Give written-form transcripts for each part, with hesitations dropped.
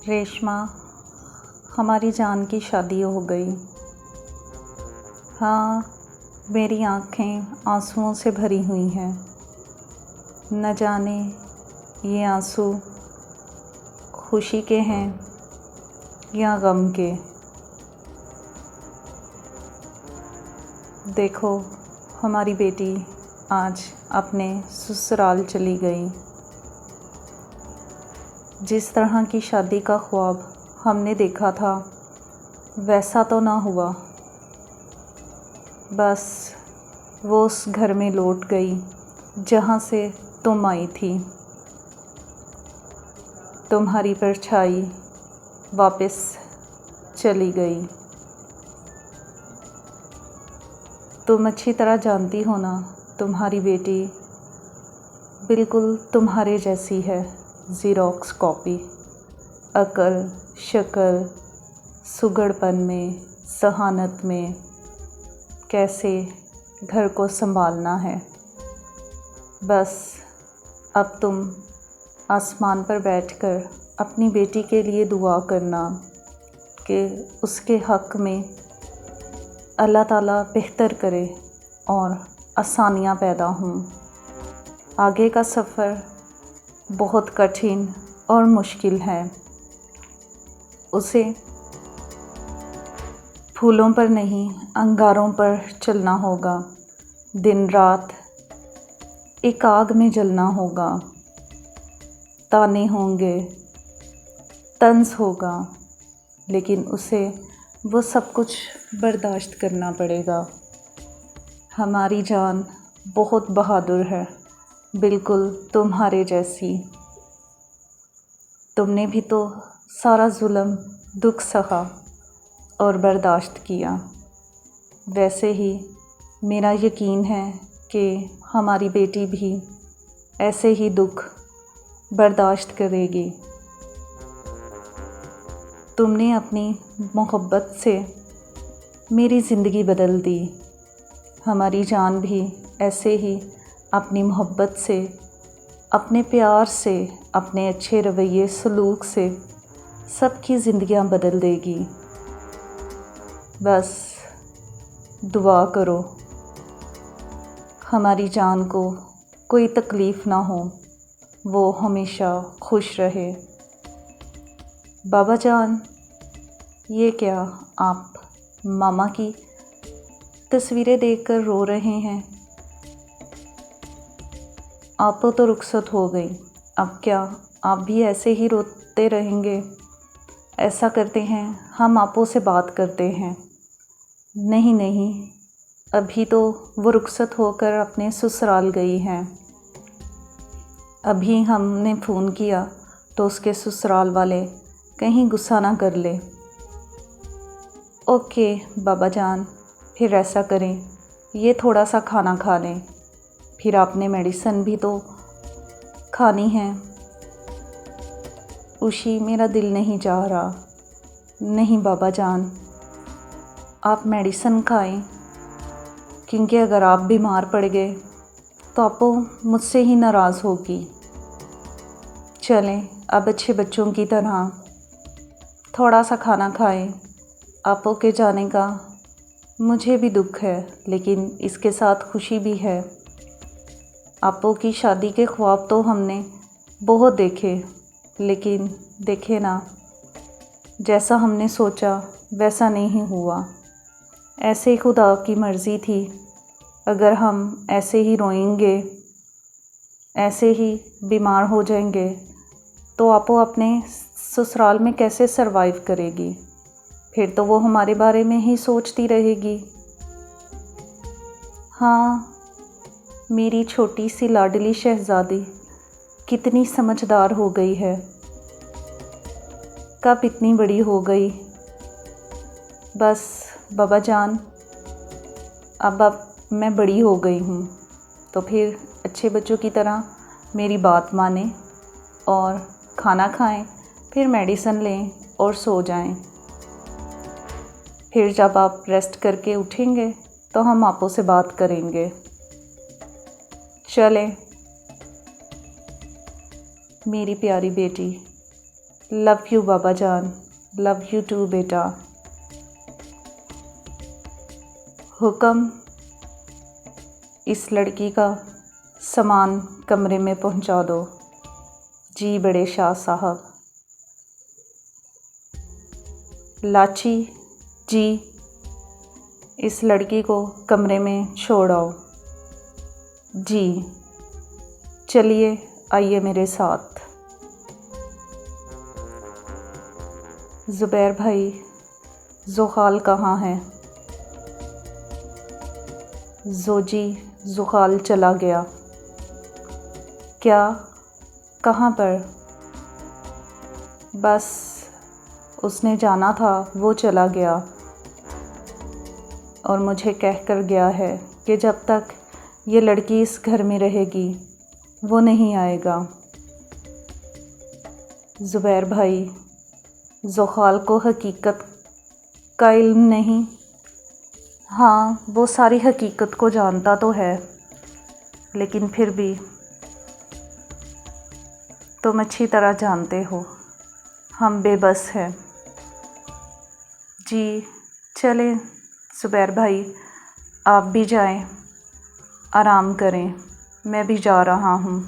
रेशमा, हमारी जान की शादी हो गई। हाँ, मेरी आँखें आंसुओं से भरी हुई हैं। न जाने ये आंसू खुशी के हैं या गम के। देखो, हमारी बेटी आज अपने ससुराल चली गई। जिस तरह की शादी का ख्वाब हमने देखा था वैसा तो ना हुआ। बस वो उस घर में लौट गई जहाँ से तुम आई थी। तुम्हारी परछाई वापस चली गई। तुम अच्छी तरह जानती हो ना, तुम्हारी बेटी बिल्कुल तुम्हारे जैसी है, ज़ीरॉक्स कॉपी। अकल, शक्ल, सुघड़पन में, सहानत में, कैसे घर को संभालना है। बस अब तुम आसमान पर बैठकर अपनी बेटी के लिए दुआ करना कि उसके हक़ में अल्लाह ताला बेहतर करे और आसानियाँ पैदा हों। आगे का सफ़र बहुत कठिन और मुश्किल है। उसे फूलों पर नहीं, अंगारों पर चलना होगा। दिन रात एक आग में जलना होगा। ताने होंगे, तंज होगा, लेकिन उसे वो सब कुछ बर्दाश्त करना पड़ेगा। हमारी जान बहुत बहादुर है, बिल्कुल तुम्हारे जैसी। तुमने भी तो सारा जुल्म, दुख सहा और बर्दाश्त किया। वैसे ही मेरा यकीन है कि हमारी बेटी भी ऐसे ही दुख बर्दाश्त करेगी। तुमने अपनी मोहब्बत से मेरी ज़िंदगी बदल दी। हमारी जान भी ऐसे ही अपनी मोहब्बत से, अपने प्यार से, अपने अच्छे रवैये सलूक से सबकी ज़िंदगियां बदल देगी। बस दुआ करो हमारी जान को कोई तकलीफ़ ना हो, वो हमेशा खुश रहे। बाबा जान, ये क्या आप मामा की तस्वीरें देखकर रो रहे हैं? आपको तो रुखसत हो गई, अब क्या आप भी ऐसे ही रोते रहेंगे? ऐसा करते हैं, हम आपो से बात करते हैं। नहीं नहीं, अभी तो वो रुखसत होकर अपने ससुराल गई हैं। अभी हमने फ़ोन किया तो उसके ससुराल वाले कहीं गुस्सा ना कर ले। ओके बाबा जान, फिर ऐसा करें, ये थोड़ा सा खाना खा लें, फिर आपने मेडिसिन भी तो खानी है। उशी, मेरा दिल नहीं चाह रहा। नहीं बाबा जान, आप मेडिसिन खाएं, क्योंकि अगर आप बीमार पड़ गए तो आपको मुझसे ही नाराज़ होगी। चलें, अब अच्छे बच्चों की तरह थोड़ा सा खाना खाएं। आपो के जाने का मुझे भी दुख है, लेकिन इसके साथ खुशी भी है। आपो की शादी के ख्वाब तो हमने बहुत देखे, लेकिन देखे ना, जैसा हमने सोचा वैसा नहीं हुआ। ऐसे खुदा की मर्ज़ी थी। अगर हम ऐसे ही रोएंगे, ऐसे ही बीमार हो जाएंगे, तो आपो अपने ससुराल में कैसे सरवाइव करेगी? फिर तो वो हमारे बारे में ही सोचती रहेगी। हाँ, मेरी छोटी सी लाडली शहज़ादी कितनी समझदार हो गई है, कब इतनी बड़ी हो गई। बस बाबा जान, अब मैं बड़ी हो गई हूँ, तो फिर अच्छे बच्चों की तरह मेरी बात मानें और खाना खाएं, फिर मेडिसिन लें और सो जाएं। फिर जब आप रेस्ट करके उठेंगे तो हम आपो से बात करेंगे। चलें मेरी प्यारी बेटी, लव यू बाबा जान, लव यू टू बेटा। हुक्म, इस लड़की का सामान कमरे में पहुंचा दो। जी बड़े शाह साहब। लाची, जी इस लड़की को कमरे में छोड़ आओ। जी चलिए आइए मेरे साथ। ज़ुबैर भाई, ज़ुखाल कहाँ है? जोजी, ज़ुखाल चला गया। क्या? कहाँ पर? बस उसने जाना था, वो चला गया और मुझे कह कर गया है कि जब तक ये लड़की इस घर में रहेगी वो नहीं आएगा। ज़ुबैर भाई, ज़ुखाल को हकीकत का इल्म नहीं? हाँ, वो सारी हकीकत को जानता तो है, लेकिन फिर भी तुम अच्छी तरह जानते हो हम बेबस हैं। जी चलें ज़ुबैर भाई, आप भी जाएं, आराम करें, मैं भी जा रहा हूँ।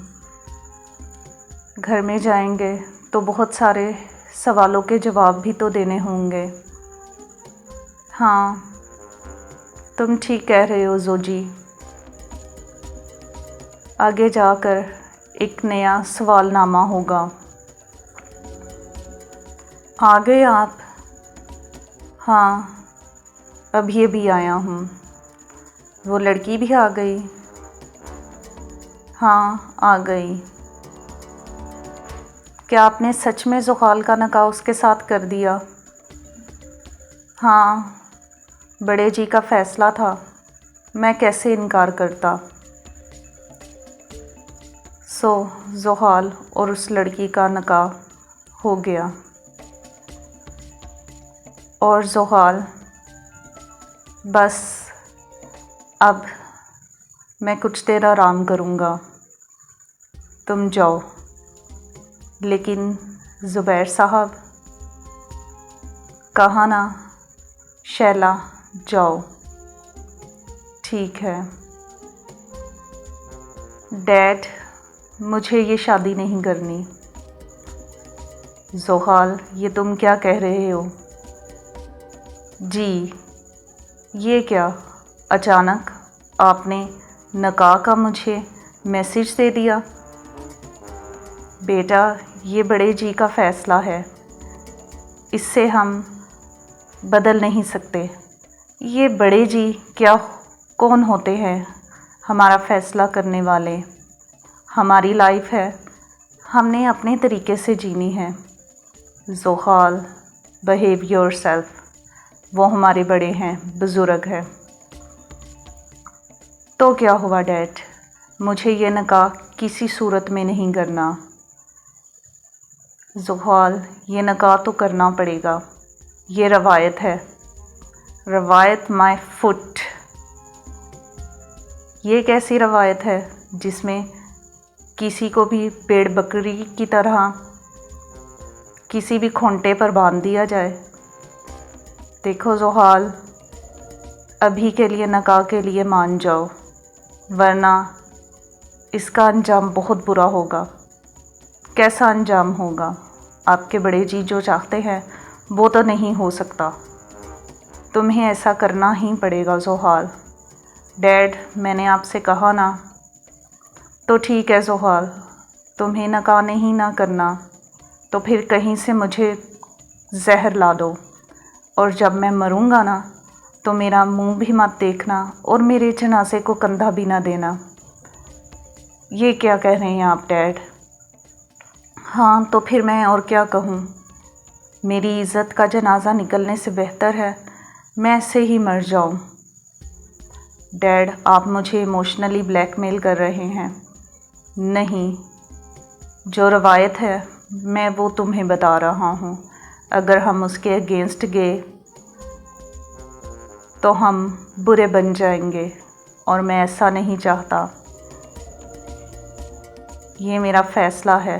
घर में जाएंगे तो बहुत सारे सवालों के जवाब भी तो देने होंगे। हाँ, तुम ठीक कह रहे हो जोजी। आगे जाकर एक नया सवालनामा होगा। आ गए आप? हाँ, अभी अभी आया हूँ। वो लड़की भी आ गई? हाँ, आ गई। क्या आपने सच में ज़ुखाल का निकाह उसके साथ कर दिया? हाँ, बड़े जी का फ़ैसला था, मैं कैसे इनकार करता। सो ज़ुखाल और उस लड़की का निकाह हो गया और ज़ुखाल बस अब मैं कुछ देर आराम करूँगा, तुम जाओ। लेकिन ज़ुबैर साहब, कहा ना शैला, जाओ। ठीक है डैड, मुझे ये शादी नहीं करनी। ज़ुखाल, ये तुम क्या कह रहे हो? जी, ये क्या अचानक आपने निकाह का मुझे मैसेज दे दिया? बेटा, ये बड़े जी का फ़ैसला है, इससे हम बदल नहीं सकते। ये बड़े जी क्या, कौन होते हैं हमारा फ़ैसला करने वाले? हमारी लाइफ है, हमने अपने तरीके से जीनी है। ज़ुखाल, बिहेव योरसेल्फ, वो हमारे बड़े हैं, बुज़ुर्ग हैं। तो क्या हुआ डैड, मुझे ये निकाह किसी सूरत में नहीं करना। ज़ुखाल, ये निकाह तो करना पड़ेगा, ये रवायत है। रवायत माय फुट। ये कैसी रवायत है जिसमें किसी को भी भेड़ बकरी की तरह किसी भी खूंटे पर बांध दिया जाए? देखो ज़ुखाल, अभी के लिए निकाह के लिए मान जाओ, वरना इसका अंजाम बहुत बुरा होगा। कैसा अंजाम होगा? आपके बड़े जी जो चाहते हैं वो तो नहीं हो सकता, तुम्हें ऐसा करना ही पड़ेगा ज़ुखाल। डैड, मैंने आपसे कहा ना। तो ठीक है ज़ुखाल, तुम्हें निकाह नहीं ना करना तो फिर कहीं से मुझे जहर ला दो, और जब मैं मरूंगा ना तो मेरा मुंह भी मत देखना और मेरे जनाजे को कंधा भी ना देना। ये क्या कह रहे हैं आप डैड? हाँ, तो फिर मैं और क्या कहूँ? मेरी इज़्ज़त का जनाजा निकलने से बेहतर है मैं ऐसे ही मर जाऊँ। डैड, आप मुझे इमोशनली ब्लैकमेल कर रहे हैं। नहीं, जो रवायत है मैं वो तुम्हें बता रहा हूँ। अगर हम उसके अगेंस्ट गए तो हम बुरे बन जाएंगे और मैं ऐसा नहीं चाहता। ये मेरा फ़ैसला है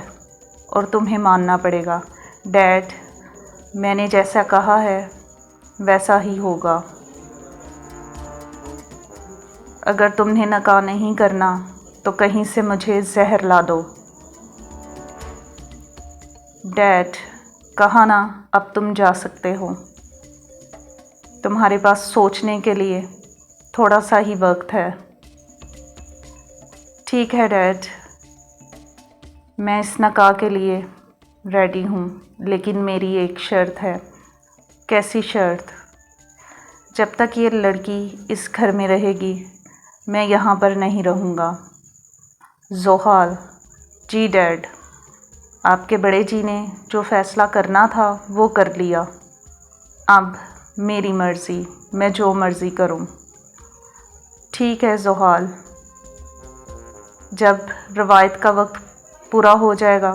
और तुम्हें मानना पड़ेगा। डैड, मैंने जैसा कहा है वैसा ही होगा। अगर तुमने निकाह नहीं करना तो कहीं से मुझे जहर ला दो। डैड, कहा ना, अब तुम जा सकते हो। तुम्हारे पास सोचने के लिए थोड़ा सा ही वक्त है। ठीक है डैड, मैं इस निकाह के लिए रेडी हूँ, लेकिन मेरी एक शर्त है। कैसी शर्त? जब तक ये लड़की इस घर में रहेगी मैं यहाँ पर नहीं रहूँगा। ज़ोहाल: जी डैड, आपके बड़े जी ने जो फ़ैसला करना था वो कर लिया। अब मेरी मर्ज़ी, मैं जो मर्ज़ी करूँ। ठीक है ज़ोहाल, जब रवायत का वक्त पूरा हो जाएगा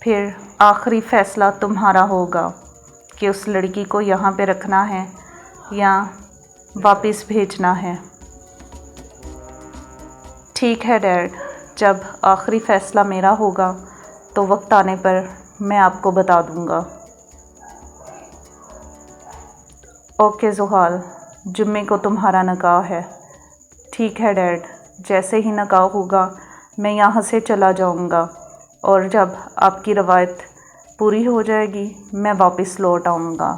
फिर आखिरी फ़ैसला तुम्हारा होगा कि उस लड़की को यहाँ पे रखना है या वापस भेजना है। ठीक है डैड, जब आखिरी फ़ैसला मेरा होगा तो वक्त आने पर मैं आपको बता दूँगा। ओके ज़ोहाल, जुम्मे को तुम्हारा निकाह है। ठीक है डैड, जैसे ही निकाह होगा मैं यहाँ से चला जाऊँगा और जब आपकी रवायत पूरी हो जाएगी मैं वापस लौट आऊँगा।